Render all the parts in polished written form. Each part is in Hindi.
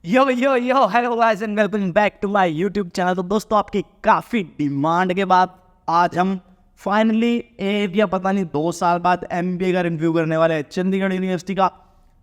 Yo hello guys and welcome back to my YouTube channel. तो दोस्तों, आपकी काफ़ी डिमांड के बाद आज हम फाइनली एक या पता नहीं 2 साल बाद एमबीए का रिव्यू करने वाले हैं चंडीगढ़ यूनिवर्सिटी का।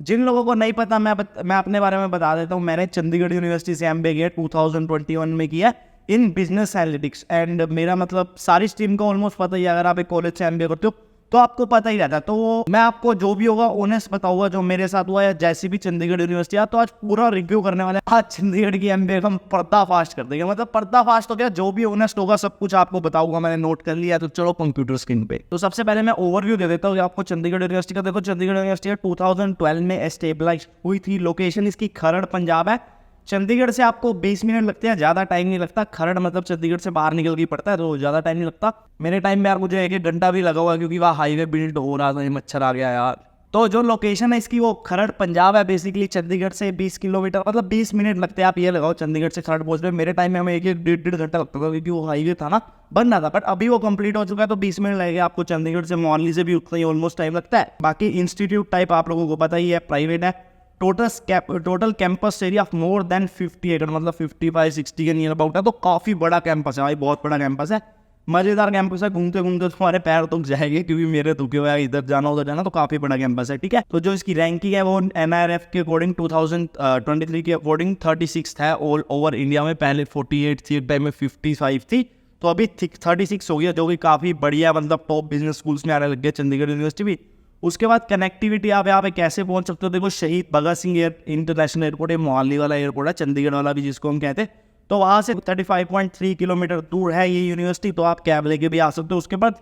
जिन लोगों को नहीं पता, मैं अपने बारे में बता देता हूँ। मैंने चंडीगढ़ यूनिवर्सिटी से एमबीए किया 2021 में किया इन बिजनेस एनालिटिक्स। एंड मेरा मतलब सारी स्ट्रीम का ऑलमोस्ट पता ही है। अगर आप एक कॉलेज से एमबीए करते हो तो आपको पता ही रहता है। तो मैं आपको जो भी होगा ऑनेस्ट बताऊंगा, जो मेरे साथ हुआ या जैसी भी चंडीगढ़ यूनिवर्सिटी है। तो आज पूरा रिव्यू करने वाले हैं। आज चंडीगढ़ की एमबीए हम पर्दाफाश कर देंगे। मतलब पर्दाफाश तो क्या, जो भी ऑनेस्ट होगा सब कुछ आपको बताऊंगा। मैंने नोट कर लिया, तो चलो कंप्यूटर स्क्रीन पे। तो सबसे पहले मैं ओवरव्यू दे देता हूँ आपको चंडीगढ़ यूनिवर्सिटी का। देखो, चंडीगढ़ यूनिवर्सिटी 2012 में एस्टेब्लाइज हुई थी। लोकेशन इसकी खरड़ पंजाब है। चंडीगढ़ से आपको 20 मिनट लगते हैं, ज़्यादा टाइम नहीं लगता। खरड़ मतलब चंडीगढ़ से बाहर निकल के पड़ता है, तो ज़्यादा टाइम नहीं लगता। मेरे टाइम में यार मुझे 1 घंटा भी लगा हुआ, क्योंकि वहाँ हाईवे बिल्ड हो रहा था। ये मच्छर आ गया यार। तो जो लोकेशन है इसकी, वो खरड़ पंजाब है। बेसिकली चंडीगढ़ से 20 किलोमीटर, मतलब 20 मिनट लगते हैं। आप ये लगाओ चंडीगढ़ से खरड़ पहुँच रहे। मेरे टाइम में हमें 1-1 घंटा लगता था, क्योंकि वो हाईवे था ना, बन रहा था। बट अभी वो कंप्लीट हो चुका है, तो 20 मिनट लगेगा आपको। चंडीगढ़ से मॉर्निंग से भी उतना ही ऑलमोस्ट टाइम लगता है। बाकी इंस्टीट्यूट टाइप आप लोगों को पता ही है, प्राइवेट है। Total campus area of more than 50 एकड़, मतलब 55-60 के नियर अबाउट है। तो काफ़ी बड़ा कैंपस है भाई, बहुत बड़ा कैंपस है। मज़ेदार कैंपस है। घूमते घूमते तुम्हारे पैर दुख जाएंगे, क्योंकि मेरे दुखे हुए इधर जाना उधर जाना। तो काफ़ी बड़ा कैंपस है, ठीक है। तो जो इसकी रैंकिंग है वो NIRF के अकॉर्डिंग 2023 के अकॉर्डिंग 36 है ऑल ओवर इंडिया में। पहले 48 थी, एक टाइम में 55 थी, तो अभी 36 हो गया, जो कि काफ़ी बढ़िया। मतलब टॉप बिजनेस स्कूल्स में आने लग गया चंडीगढ़ यूनिवर्सिटी भी। उसके बाद कनेक्टिविटी, आप यहाँ पे कैसे पहुंच सकते हो। देखो, शहीद भगत सिंह इंटरनेशनल एयरपोर्ट है, मोहाली वाला एयरपोर्ट है, चंडीगढ़ वाला भी जिसको हम कहते हैं। तो वहाँ से 35.3 किलोमीटर दूर है ये यूनिवर्सिटी। तो आप कैब लेके भी आ सकते हो। उसके बाद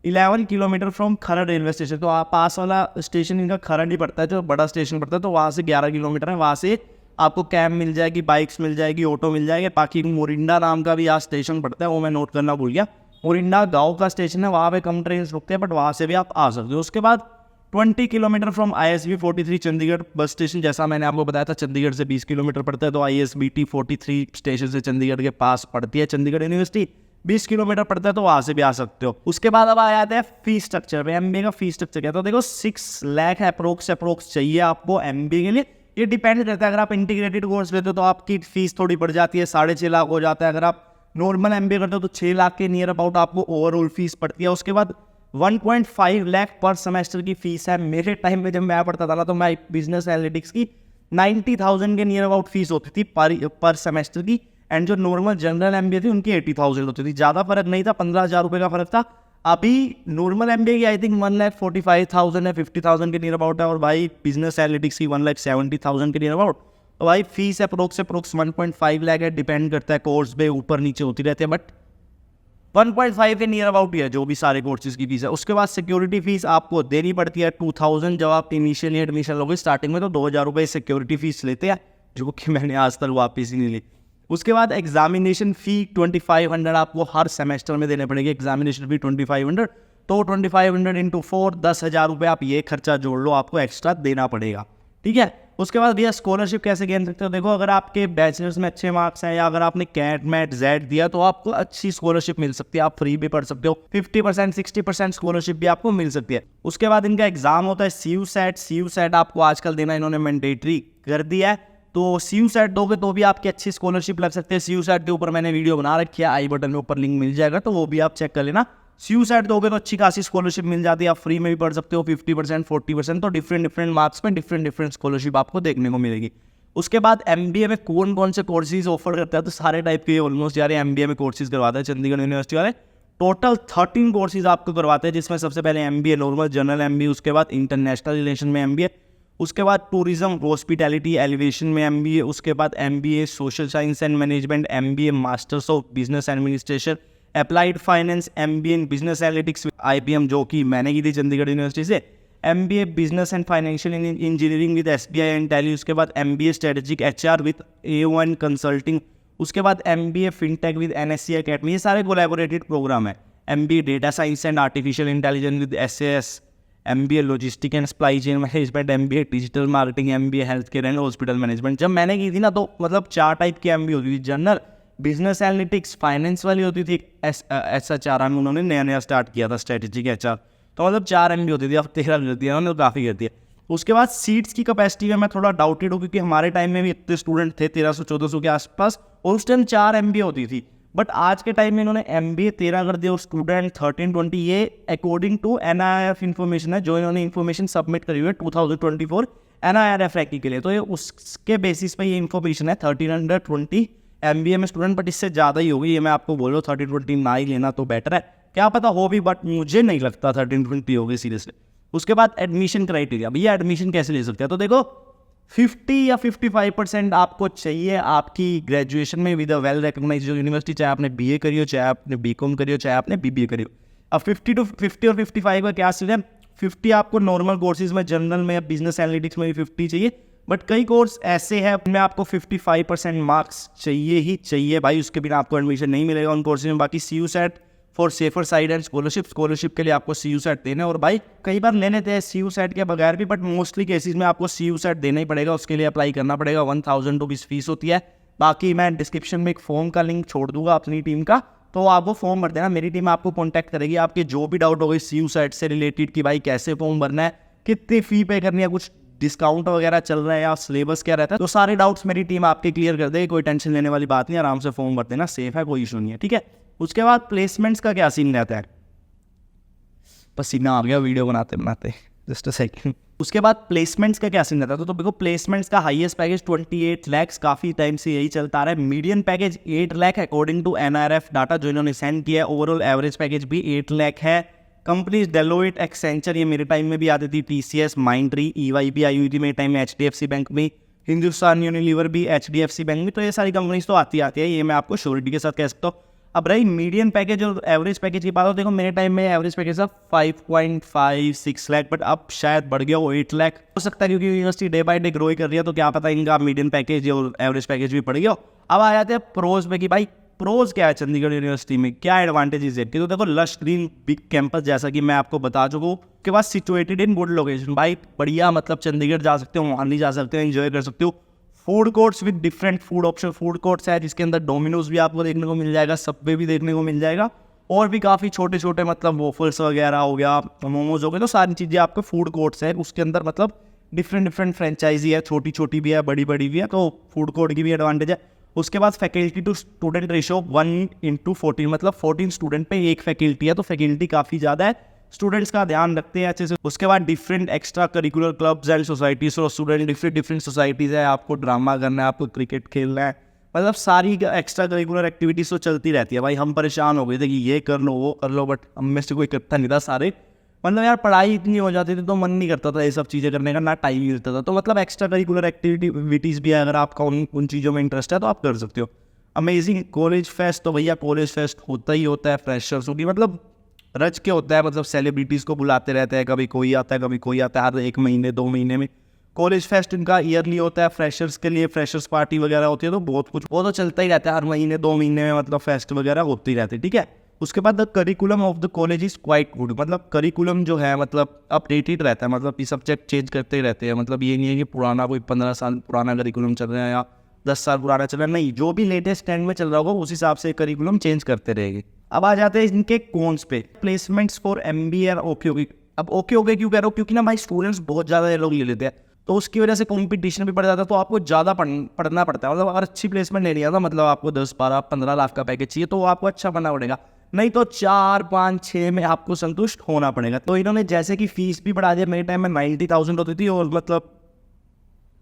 11 kilometre from Kharar railway station. तो आप पास वाला स्टेशन इनका खरड़ ही पड़ता है, जो बड़ा स्टेशन पड़ता है। तो वहाँ से 11 किलोमीटर है। वहाँ से आपको कैब मिल जाएगी, बाइक्स मिल जाएगी, ऑटो मिल जाएगी। बाकी मोरिंडा नाम का भी यहाँ स्टेशन पड़ता है, वो मैं नोट करना भूल गया। मोरिंडा गाँव का स्टेशन है, वहाँ पे कम ट्रेन रुकते हैं, बट वहाँ से भी आप आ सकते हो। उसके बाद 20 kilometre from ISB 43 Chandigarh bus station. जैसा मैंने आपको बताया था, चंडीगढ़ से 20 किलोमीटर पड़ता है। तो ISBT 43 स्टेशन से चंडीगढ़ के पास पड़ती है चंडीगढ़ यूनिवर्सिटी। 20 किलोमीटर पड़ता है, तो वहाँ से भी आ सकते हो। उसके बाद अब आ जाते हैं फीस स्ट्रक्चर पे। एमबीए का फीस स्ट्रक्चर क्या है। तो देखो, 6 लाख अप्रोक्स चाहिए आपको एमबीए के लिए। ये डिपेंड करता है, अगर आप इंटीग्रेटेड कोर्स लेते हो तो आपकी फीस थोड़ी बढ़ जाती है, 6.5 लाख हो जाता है। अगर आप नॉर्मल एमबीए करते हो तो 6 लाख के नियर अबाउट आपको ओवरऑल फीस पड़ती है। उसके बाद 1.5 लाख पर सेमेस्टर की फीस है। मेरे टाइम में जब मैं पढ़ता था ना, तो मैं बिजनेस एनालिटिक्स की 90,000 के नियर अबाउट फीस होती थी पर सेमेस्टर की। एंड जो नॉर्मल जनरल एमबीए थी उनकी 80,000 होती थी। ज़्यादा फर्क नहीं था, 15,000 रुपये का फर्क था। अभी नॉर्मल एमबीए की आई थिंक 1,45,000 है, 50,000 के नियर अबाउट है। और भाई बिजनेस एनालिटिक्स की 1,70,000 के नियर अबाउट। तो भाई फीस अप्रोक्स 1.5 लाख है। डिपेंड करता है कोर्स पे, ऊपर नीचे होती रहती है, बट 1.5 के नियर अबाउट ही है जो भी सारे कोर्सेज की फीस है। उसके बाद सिक्योरिटी फीस आपको देनी पड़ती है 2,000। जब आप इनिशियली एडमिशन लोगे स्टार्टिंग में, तो 2,000 रुपये सिक्योरिटी फीस लेते हैं, जो कि मैंने आज तक वापस ही नहीं ली। उसके बाद एग्जामिनेशन फ़ी 2,500 आपको हर सेमेस्टर में देने पड़ेगी। एग्जामिनेशन फ़ी 2,500, तो 2,500 इंटू 4 10,000 रुपये आप ये खर्चा जोड़ लो, आपको एक्स्ट्रा देना पड़ेगा, ठीक है। उसके बाद भैया स्कॉलरशिप कैसे गेन सकते हो। देखो, अगर आपके बैचलर्स में अच्छे मार्क्स हैं, या अगर आपने कैट मैट जेड दिया, तो आपको अच्छी स्कॉलरशिप मिल सकती है। आप फ्री भी पढ़ सकते हो। 50% 60% स्कॉलरशिप भी आपको मिल सकती है। उसके बाद इनका एग्जाम होता है CU-SAT आपको आजकल देना इन्होंने मैंडेटरी कर दिया है। तो CU-SAT दोगे तो भी आपकी अच्छी स्कॉलरशिप लग सकती है। CU-SAT के ऊपर मैंने वीडियो बना रखी है, आई बटन में ऊपर लिंक मिल जाएगा, तो वो भी आप चेक कर लेना। CU-SAT दोगे तो अच्छी खासी स्कॉलरशिप मिल जाती है। आप फ्री में भी पढ़ सकते हो, 50% 40%। तो डिफरेंट मार्क्स में डिफरेंट स्कॉलरशिप आपको देखने को मिलेगी। उसके बाद एमबीए में कौन कौन से कोर्सेज ऑफर करता है। तो सारे टाइप के ऑलमोस्ट यार एमबीए में कोर्सेज करवाते हैं चंडीगढ़ यूनिवर्सिटी वाले। टोटल 13 कोर्सेज आपको करवाते हैं, जिसमें सबसे पहले एमबीए नॉर्मल जनरल एमबीए, उसके बाद इंटरनेशनल रिलेशन में एमबीए, उसके बाद टूरिज्म हॉस्पिटैलिटी एलिवेशन में एमबीए, उसके बाद MBA social science and management, MBA masters of business administration, applied finance, MBA in business analytics IBM, जो कि मैंने की थी चंडीगढ़ यूनिवर्सिटी से, MBA business and financial engineering with SBI and tally, उसके बाद MBA strategic HR with AO1 consulting, उसके बाद MBA fintech with NSC academy. ये सारे कोलैबोरेटेड प्रोग्राम है। MBA data science and artificial intelligence with SAS, MBA logistic and supply chain management, MBA digital marketing, MBA health care and hospital management. जब मैंने की थी ना, तो मतलब 4 टाइप की एमबीए होती थी। जनरल, बिजनेस एनालिटिक्स, फाइनेंस वाली होती थी, SHR में उन्होंने नया स्टार्ट किया था, स्ट्रेटेजिक HR। तो मतलब 4 एमबीए होती थी। अब 13 कर दिया उन्होंने, काफ़ी कर दिया। उसके बाद सीट्स की कैपेसिटी में मैं थोड़ा डाउटेड हूँ, क्योंकि हमारे टाइम में भी इतने स्टूडेंट थे 1300-1400 के आसपास, और उस टाइम 4 MBA होती थी। बट आज के टाइम में इन्होंने MBA 13 कर दिया और स्टूडेंट 13-20। ये अकॉर्डिंग टू NIRF इन्फॉर्मेशन है, जो इन्होंने इन्फॉर्मेशन सबमिट करी हुई है 2024 NIRF रैंकिंग के लिए। तो ये उसके बेसिस पे ये इन्फॉर्मेशन है 1320 MBA में स्टूडेंट, बट इससे ज़्यादा ही होगी। ये मैं आपको बोल रहा हूँ 1320 ना ही लेना तो बेटर है, क्या पता हो भी, बट मुझे नहीं लगता 1320 होगी सीरियसली। उसके बाद एडमिशन क्राइटेरिया, भैया एडमिशन कैसे ले सकते हैं? तो देखो 50 या 55% आपको चाहिए आपकी ग्रेजुएशन में with a well recognised university, चाहे आपने BA करी हो, चाहे आपने BCom करी हो, चाहे आपने BBA करी हो। अब 50 और 55 का क्या सीन है? 50 आपको नॉर्मल कोर्सेज में, जनरल में या बिजनेस एनालिटिक्स में भी 50 चाहिए, बट कई कोर्स ऐसे हैं उनमें आपको 55% मार्क्स चाहिए ही चाहिए भाई, उसके बिना आपको एडमिशन नहीं मिलेगा उन कोर्सेज में। बाकी CU set for safer side and scholarship के लिए आपको CU सेट देना है, और भाई कई बार ले लेते हैं CU सेट के बगैर भी, बट मोस्टली केसेस में आपको CU सेट देना ही पड़ेगा, उसके लिए अप्लाई करना पड़ेगा। 1000 रुपीज़ फीस होती है। बाकी मैं डिस्क्रिप्शन में एक फॉर्म का लिंक छोड़ दूंगा अपनी टीम का, तो आप वो फॉर्म भर देना, मेरी टीम आपको कॉन्टैक्ट करेगी। आपके जो भी डाउट हो गई CU सेट से रिलेटेड कि भाई कैसे फॉर्म भरना है, कितनी फ़ी पे करनी है, कुछ डिस्काउंट वगैरह चल रहा है या सिलेबस क्या रहता है, तो सारे डाउट्स मेरी टीम आपके क्लियर कर देगी। कोई टेंशन लेने वाली बात नहीं, आराम से फॉर्म भर देना, सेफ है, कोई इशू नहीं है, ठीक है। उसके बाद प्लेसमेंट्स का क्या सीन रहता है? पसीना आ गया वीडियो बनाते बनाते, जस्ट अ सेकंड। उसके बाद प्लेसमेंट्स का क्या सीन रहता है? तो देखो प्लेसमेंट्स का हाईएस्ट पैकेज 28 लाख, काफ़ी टाइम से यही चलता रहा है। Median package 8 lakh according to NIRF data जो इन्होंने सेंड किया है। ओवरऑल एवरेज पैकेज भी 8 लाख है। कंपनीज डेलोइट, एक्सेंचर, ये मेरे टाइम में भी आती थी, TCS, माइंडट्री, EY भी आई हुई थी मेरे टाइम में, HDFC बैंक में, हिंदुस्तान यूनिलीवर भी, HDFC बैंक में, तो ये सारी कंपनीज तो आती है, ये मैं आपको श्योरिटी के साथ कह सकता हूँ। अब रही मीडियन पैकेज और एवरेज पैकेज की बात हो, देखो मेरे टाइम में एवरेज पैकेज था 5.56 लाख, बट अब शायद बढ़ गया वो 8 लाख हो सकता है, क्योंकि university day by day grow ही कर रही है, तो क्या पता इनका मीडियन पैकेज और एवरेज पैकेज भी बढ़ गया। अब आ जाते हैं प्रोज में कि भाई प्रोज क्या है चंडीगढ़ यूनिवर्सिटी में, क्या एडवांटेजेस है? तो देखो लश ग्रीन बिग कैंपस, जैसा कि मैं आपको बता चुका हूँ। उसके बाद सिचुएटेड इन गुड लोकेशन, भाई बढ़िया, मतलब चंडीगढ़ जा सकते हो, मोहाली जा सकते हो, एंजॉय कर सकते हो। Food courts with different food option, food courts है जिसके अंदर डोमिनोज भी आपको देखने को मिल जाएगा, सबवे भी देखने को मिल जाएगा, और भी काफ़ी छोटे छोटे मतलब वॉफल्स वगैरह हो गया, मोमोज हो गए, तो सारी चीज़ें आपके फूड कोर्ट्स है उसके अंदर, मतलब डिफरेंट फ्रेंचाइजी है, छोटी छोटी भी है, बड़ी बड़ी भी है, तो फूड कोर्ट की भी एडवांटेज है। उसके बाद फैकल्टी टू स्टूडेंट रेशो 1:14, मतलब 14 स्टूडेंट पे एक फैकल्टी है, तो फैकल्टी काफ़ी ज़्यादा है, स्टूडेंट्स का ध्यान रखते हैं अच्छे से। उसके बाद different extra curricular clubs and societies, और स्टूडेंट डिफरेंट सोसाइटीज़ है, आपको ड्रामा करना है, आपको क्रिकेट खेलना है, मतलब सारी एक्स्ट्रा करिकुलर एक्टिविटीज़ तो चलती रहती है। भाई हम परेशान हो गए थे कि ये कर लो वो कर लो, बट हम में से कोई करता नहीं था सारे, मतलब यार पढ़ाई इतनी हो जाती थी तो मन नहीं करता था ये सब चीज़ें करने का, ना टाइम मिलता था। तो मतलब एक्स्ट्रा करिकुलर एक्टिविटीज़ भी है, अगर आपका उन चीज़ों में इंटरेस्ट है तो आप कर सकते हो। अमेजिंग कॉलेज फेस्ट, तो भैया कॉलेज फेस्ट होता ही होता है, फ्रेशर्स होगी, मतलब रच के होता है, मतलब सेलिब्रिटीज़ को बुलाते रहते हैं, कभी कोई आता है कभी कोई आता है, हर 1 महीने 2 महीने में कॉलेज फेस्ट इनका ईयरली होता है। फ्रेशर्स के लिए फ्रेशर्स पार्टी वगैरह होती है, तो बहुत कुछ वो तो चलता ही रहता है, हर महीने 2 महीने में मतलब फेस्ट वगैरह होती रहती है, ठीक है। उसके बाद the curriculum of the college is quite good, मतलब करिकुलम जो है मतलब अपडेटेड रहता है, मतलब ये सब्जेक्ट चेंज करते ही रहते हैं, मतलब ये नहीं है कि पुराना कोई 15 साल पुराना करिकुलम चल रहा है या 10 साल पुराना चल रहा है, नहीं, जो भी लेटेस्ट ट्रेंड में चल रहा होगा उस हिसाब से करिकुलम चेंज करते रहेंगे। अब आ जाते हैं इनके कॉन्स पे, प्लेसमेंट्स फॉर MBA और ओके हो गई। अब ओके हो गए क्यों कह रहा हूँ, क्योंकि ना भाई स्टूडेंट्स बहुत ज़्यादा ये लोग ले लेते हैं, तो उसकी वजह से कंपटीशन भी बढ़ जाता है, तो आपको ज़्यादा पढ़ना पड़ता है। मतलब अगर अच्छी प्लेसमेंट लेनी है, तो मतलब आपको 10, 12, 15 लाख का पैकेज चाहिए, तो आपको अच्छा बनना पड़ेगा, नहीं तो 4, 5, 6 में आपको संतुष्ट होना पड़ेगा। तो इन्होंने जैसे कि फीस भी बढ़ा दिया, मेरे टाइम में 90,000 होती थी, और मतलब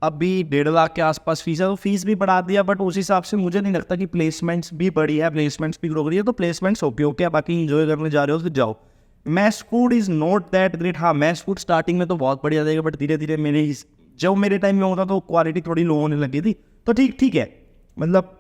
अभी 1.5 लाख के आसपास फीस है, तो फीस भी बढ़ा दिया, बट उस हिसाब से मुझे नहीं लगता कि प्लेसमेंट्स भी बढ़ी है, प्लेसमेंट्स भी ग्रो करी है, तो प्लेसमेंट्स ओके है, बाकी इंजॉय करने जा रहे हो तो जाओ। Maths food is not that great, हाँ मैथ्स फूड स्टार्टिंग में तो बहुत बढ़िया जाएगा, बट धीरे धीरे जब मेरे टाइम में होता तो क्वालिटी थोड़ी लो होने लगी थी, तो ठीक है, मतलब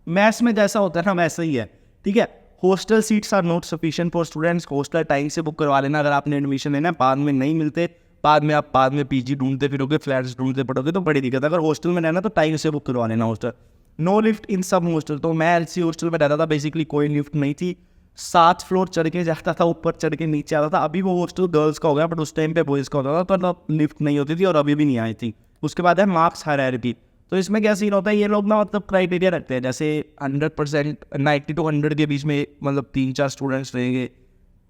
मैथ्स में जैसा होता है ना वैसा ही है, ठीक है। Hostel seats are not sufficient for students, hostel time से बुक करवा लेना अगर आपने एडमिशन लेना है, बाद में नहीं मिलते, बाद में PG ढूंढते फिरोगे, फ्लैट्स ढूंढते पड़ोगे, तो बड़ी दिक्कत है। अगर हॉस्टल में रहना तो टाइम से बुक करवा लेना हॉस्टल। नो लिफ्ट इन सब हॉस्टल, तो मैं LC हॉस्टल में रहता था, बेसिकली कोई लिफ्ट नहीं थी, 7 फ्लोर चढ़ के जाता था, ऊपर चढ़ के नीचे आता था। अभी वो हॉस्टल गर्ल्स का हो गया, बट उस टाइम पे बॉयज़ का होता था, तो लिफ्ट नहीं होती थी, और अभी भी नहीं आई थी। उसके बाद है मार्क्स हायरार्की, तो इसमें क्या सीन होता है, ये लोग ना मतलब क्राइटेरिया रखते हैं, जैसे 100% 90 to 100 के बीच में मतलब 3-4 स्टूडेंट्स रहेंगे,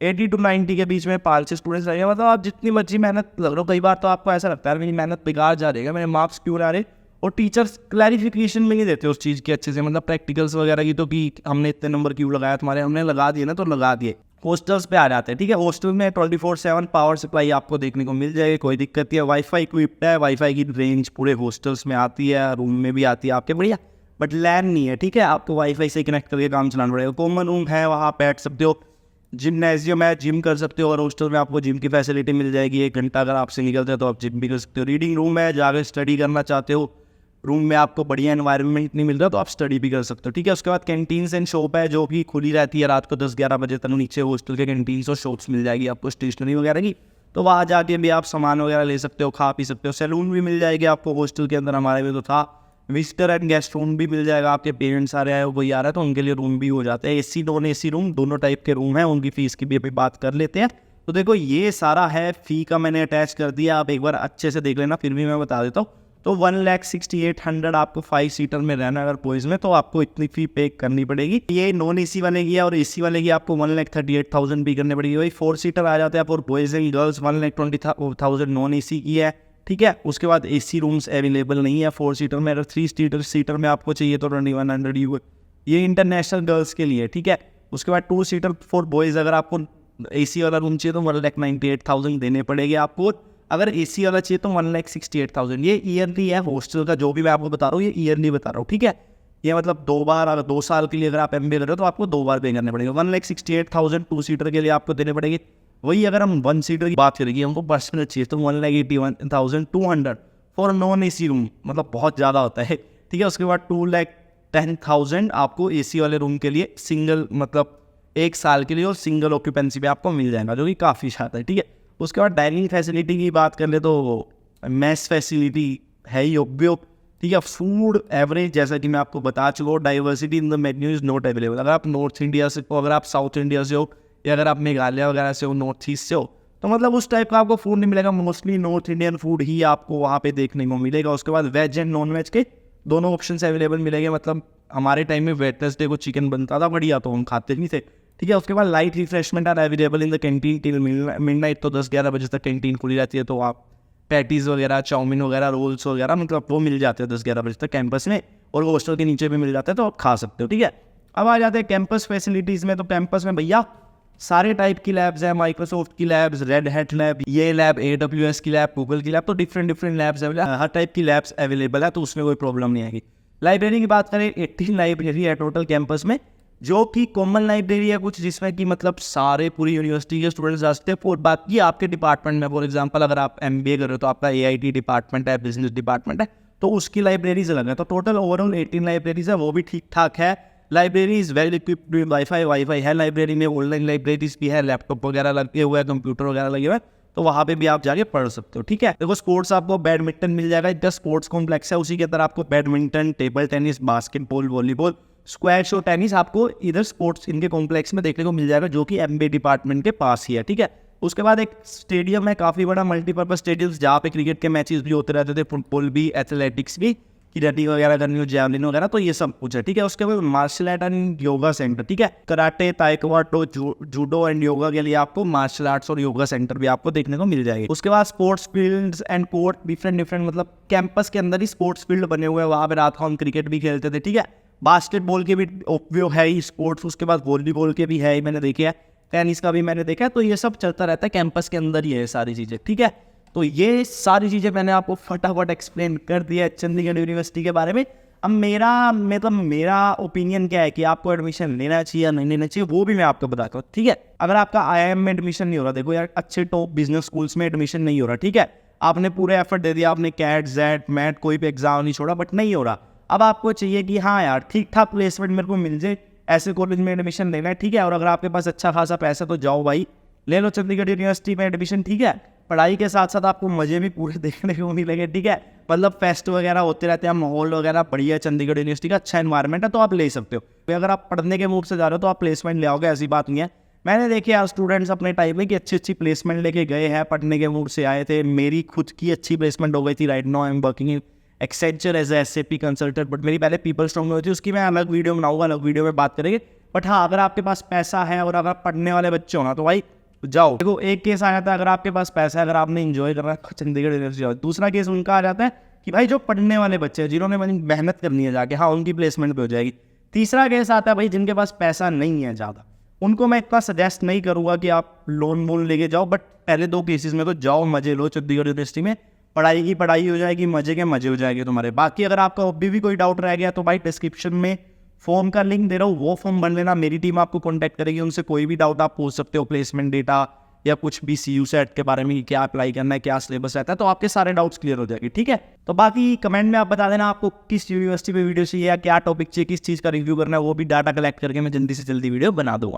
80 to 90 के बीच में 5 से स्टूडेंट्स रहेंगे। मतलब आप जितनी मर्जी मेहनत लग रहा हो, कई बार तो आपको ऐसा लगता है मेरी मेहनत बेकार जा रही है, मेरे मार्क्स क्यों आ रहे, और टीचर्स क्लैरिफिकेशन में नहीं देते उस चीज़ के अच्छे से, मतलब प्रैक्टिकल्स वगैरह की तो कि हमने इतने नंबर क्यों लगाया तुम्हारे, हमने लगा दिए ना तो लगा दिए। हॉस्टल्स पे आ जाते हैं, ठीक है। हॉस्टल में 24/7 पावर सप्लाई आपको देखने को मिल जाएगी, कोई दिक्कत नहीं है। वाईफाई इक्विप्ड है, वाईफाई की रेंज पूरे हॉस्टल्स में आती है, रूम में भी आती है आपके, बढ़िया। बट लैन नहीं है, ठीक है, आपको वाईफाई से कनेक्ट करके काम चलाना पड़ेगा। कॉमन रूम है, वहाँ बैठ सकते हो। जिम्नेजियम है, जिम कर सकते हो, और हॉस्टल में आपको जिम की फैसिलिटी मिल जाएगी। 1 घंटा अगर आपसे निकलते हो तो आप जिम भी कर सकते हो। रीडिंग रूम है, जाकर स्टडी करना चाहते हो, रूम में आपको बढ़िया एनवायरनमेंट नहीं मिल रहा तो आप स्टडी भी कर सकते हो, ठीक है। उसके बाद कैंटीन्स एंड शॉप है जो भी खुली रहती है रात को 10-11 बजे तक। नीचे हॉस्टल के कैंटीन्स और शॉप्स मिल जाएगी आपको स्टेशनरी वगैरह की, तो वहाँ जाके भी आप सामान वगैरह ले सकते हो, खा पी सकते हो। सैलून भी मिल जाएगी आपको हॉस्टल के अंदर, हमारे में तो था। विजिटर एंड गेस्ट रूम भी मिल जाएगा, आपके पेरेंट्स आ रहे हैं, कोई आ रहा है तो उनके लिए रूम भी हो जाते हैं। एसी नॉन एसी रूम दोनों टाइप के रूम हैं, उनकी फ़ीस की भी अभी बात कर लेते हैं। तो देखो ये सारा है, फ़ी का मैंने अटैच कर दिया, आप एक बार अच्छे से देख लेना, फिर भी मैं बता देता हूँ। तो 1,68,100 आपको 5 सीटर में रहना अगर बॉयज़ में, तो आपको इतनी फ़ी पे करनी पड़ेगी। ये नॉन एसी वाले की है, और एसी वाले की आपको 1,38,000 भी करनी पड़ेगी। वही 4 सीटर आ जाते हैं for boys and girls, 1,20,000 non AC की है, ठीक है। उसके बाद एसी रूम्स अवेलेबल नहीं है 4 सीटर में। अगर 3 सीटर में आपको चाहिए तो 2,100 ये इंटरनेशनल गर्ल्स के लिए, ठीक है। उसके बाद 2 सीटर फॉर बॉयज़ अगर आपको एसी वाला रूम चाहिए तो 1,98,000 देने पड़ेगे आपको। अगर एसी वाला चाहिए तो 1,68,000। ये ईयरली है हॉस्टल का, जो भी मैं आपको बता रहा हूँ ये ईयरली बता रहा हूँ, ठीक है। ये मतलब 2 बार, अगर 2 साल के लिए अगर आप MBA कर रहे हो तो आपको 2 बार पे करने पड़ेगा। 1,68,000 2 सीटर के लिए आपको देने पड़ेगे। वही अगर हम 1 सीटर की बात करेंगे, हमको पर्सनल चाहिए तो 1,81,200 फॉर नॉन एसी रूम, मतलब बहुत ज़्यादा होता है, ठीक है। उसके बाद 2,10,000 आपको एसी वाले रूम के लिए सिंगल, मतलब 1 साल के लिए, और सिंगल ऑक्यूपेंसी पे आपको मिल जाएगा, जो कि काफ़ी ज़्यादा है, ठीक है। उसके बाद डाइनिंग फैसिलिटी की बात कर ले तो मेस फैसिलिटी है ही उपयोग, ठीक है। फूड एवरेज, जैसा कि मैं आपको बता चुका हूँ, diversity in the menu is not available. अगर आप नॉर्थ इंडिया से हो, अगर आप साउथ इंडिया से हो, या अगर आप मेघालय वगैरह से हो, नॉर्थ ईस्ट से हो, तो मतलब उस टाइप का आपको फूड नहीं मिलेगा। मोस्टली नॉर्थ इंडियन फूड ही आपको वहाँ पे देखने को मिलेगा। उसके बाद वेज एंड नॉन वेज के दोनों ऑप्शन अवेलेबल मिलेंगे। मतलब हमारे टाइम में वेडनेसडे को चिकन बनता था बढ़िया, तो हम खाते नहीं थे, ठीक है। उसके बाद light refreshment are available in the canteen till midnight, तो 10-11 बजे तक कैंटीन खुली रहती है, तो आप पैटीज़ वगैरह, चाउमीन वगैरह, रोल्स वगैरह, मतलब वो मिल जाते हैं 10-11 बजे तक कैंपस में, और हॉस्टल के नीचे भी मिल जाता है, तो आप खा सकते हो, ठीक है। अब आ जाते हैं कैंपस फैसिलिटीज़ में। तो कैंपस में भैया सारे टाइप की लैब्स हैं, माइक्रोसॉफ्ट की लैब्स, रेड हैट लैब, ये लैब, AWS की लैब, गूगल की लैब, तो डिफरेंट लैब्स अवेलेबल, हर टाइप की लैब्स अवेलेबल है, तो उसमें कोई प्रॉब्लम नहीं आएगी। लाइब्रेरी की बात करें, 18 लाइब्रेरी है टोटल कैंपस में, जो कि कॉमन लाइब्रेरी है कुछ, जिसमें कि मतलब सारे पूरी यूनिवर्सिटी के स्टूडेंट्स आ सकते हैं। और बाकी आपके डिपार्टमेंट में, फॉर एग्जांपल अगर आप MBA कर रहे हो तो आपका AIT डिपार्टमेंट है, बिजनेस डिपार्टमेंट है, तो उसकी लाइब्रेरीज अलग है। तो टोटल ओवरऑल 18 लाइब्रेरीज है, वो भी ठीक ठाक है। Library is well equipped with wifi है लाइब्रेरी में, ऑनलाइन लाइब्रेरीज भी है, लैपटॉप वगैरह लगे हुए हैं, कंप्यूटर वगैरह लगे हुए हैं, तो वहाँ पे भी आप जाके पढ़ सकते हो, ठीक है। देखो स्पोर्ट्स आपको बैडमिंटन मिल जाएगा, इधर स्पोर्ट्स कॉम्प्लेक्स है, उसी के अंदर आपको badminton, table tennis, basketball, volleyball, squash और टेनिस आपको इधर स्पोर्ट्स इनके कॉम्प्लेक्स में देखने को मिल जाएगा, जो कि MBA डिपार्टमेंट के पास ही है, ठीक है। उसके बाद एक स्टेडियम है काफ़ी बड़ा, मल्टीपर्पज स्टेडियम, जहाँ पे क्रिकेट के मैचेस भी होते रहते थे, फुटबॉल भी, एथलेटिक्स भी, की रनिंग वगैरह करनी हो, जैवलिन वगैरह, तो ये सब कुछ है, ठीक है। उसके बाद martial art and yoga centre, ठीक है। Karate, taekwondo, judo and yoga के लिए आपको मार्शल आर्ट्स और योगा सेंटर भी आपको देखने को मिल जाएगी। उसके बाद sports fields and court, different मतलब कैंपस के अंदर ही स्पोर्ट्स फील्ड बने हुए हैं, वहाँ पे रात को हम क्रिकेट भी खेलते थे, ठीक है। बास्केटबॉल के भी उपयोग है ही स्पोर्ट्स, उसके बाद वॉलीबॉल के भी है, मैंने देखे है, टेनिस का भी मैंने देखा है, तो ये सब चलता रहता है कैंपस के अंदर ही है सारी चीज़ें, ठीक है। तो ये सारी चीज़ें मैंने आपको फटाफट एक्सप्लेन कर दिया है चंडीगढ़ यूनिवर्सिटी के बारे में। अब मेरा ओपिनियन क्या है कि आपको एडमिशन लेना चाहिए या नहीं लेना चाहिए, वो भी मैं आपको बताता हूँ, ठीक है। अगर आपका IIM में एडमिशन नहीं हो रहा, देखो यार अच्छे टॉप बिजनेस स्कूल्स में एडमिशन नहीं हो रहा, ठीक है, आपने पूरे एफर्ट दे दिया, आपने कैट जेट मैट कोई भी एग्जाम नहीं छोड़ा, बट नहीं हो रहा। अब आपको चाहिए कि हाँ यार ठीक ठाक प्लेसमेंट मेरे को मिल जाए, ऐसे कॉलेज में एडमिशन लेना है, ठीक है। और अगर आपके पास अच्छा खासा पैसा तो जाओ भाई ले लो चंडीगढ़ यूनिवर्सिटी में एडमिशन, ठीक है। पढ़ाई के साथ साथ आपको मजे भी पूरे देखने को मिलेंगे, ठीक है। मतलब फेस्ट वगैरह होते रहते हैं, माहौल वगैरह बढ़िया है, चंडीगढ़ यूनिवर्सिटी का अच्छा एनवायरनमेंट है, तो आप ले सकते हो। अगर आप पढ़ने के मूड से जा रहे हो तो आप प्लेसमेंट ले आओगे, ऐसी बात नहीं है। मैंने देखे यार स्टूडेंट्स अपने टाइम में कि अच्छी प्लेसमेंट लेके गए हैं, पढ़ने के मूड से आए थे। मेरी खुद की अच्छी प्लेसमेंट हो गई थी, right now I am working Accenture as a SAP consultant, but मेरी पहले पीपल स्ट्रॉन्ग में हुई थी, उसकी मैं अलग वीडियो बनाऊंगा, अलग वीडियो में बात करेंगे। बट हाँ, अगर आपके पास पैसा है और अगर पढ़ने वाले बच्चे हो ना तो भाई जाओ। देखो एक केस आ जाता है, अगर आपके पास पैसा है, अगर आपने इंजॉय करना है चंडीगढ़ यूनिवर्सिटी जाओ। दूसरा केस उनका आ जाता है कि भाई जो पढ़ने वाले बच्चे हैं, जिन्होंने मेहनत करनी है जाके, हाँ उनकी प्लेसमेंट भी हो जाएगी। तीसरा केस आता है भाई जिनके पास पैसा नहीं है ज़्यादा, उनको मैं इतना सजेस्ट नहीं करूँगा कि आप लोन वोन लेके जाओ। बट पहले 2 केसेस में तो जाओ, मजे लो चंडीगढ़ यूनिवर्सिटी में, पढ़ाई की पढ़ाई हो जाएगी, मजे के मजे हो जाएंगे तुम्हारे। बाकी अगर आपका अभी भी कोई डाउट रह गया तो भाई डिस्क्रिप्शन में फॉर्म का लिंक दे रहा हूँ, वो फॉर्म भर लेना। मेरी टीम आपको कॉन्टैक्ट करेगी, उनसे कोई भी डाउट आप पूछ सकते हो, प्लेसमेंट डेटा या कुछ भी CU सेट के बारे में, क्या अप्लाई करना है, क्या सिलेबस रहता है, तो आपके सारे डाउट्स क्लियर हो जाएंगे। ठीक है, तो बाकी कमेंट में आप बता देना आपको किस यूनिवर्सिटी पे वीडियो चाहिए या क्या टॉपिक चाहिए, किस चीज़ का रिव्यू करना है, वो भी डाटा कलेक्ट करके मैं जल्दी से जल्दी वीडियो बना दूंगा।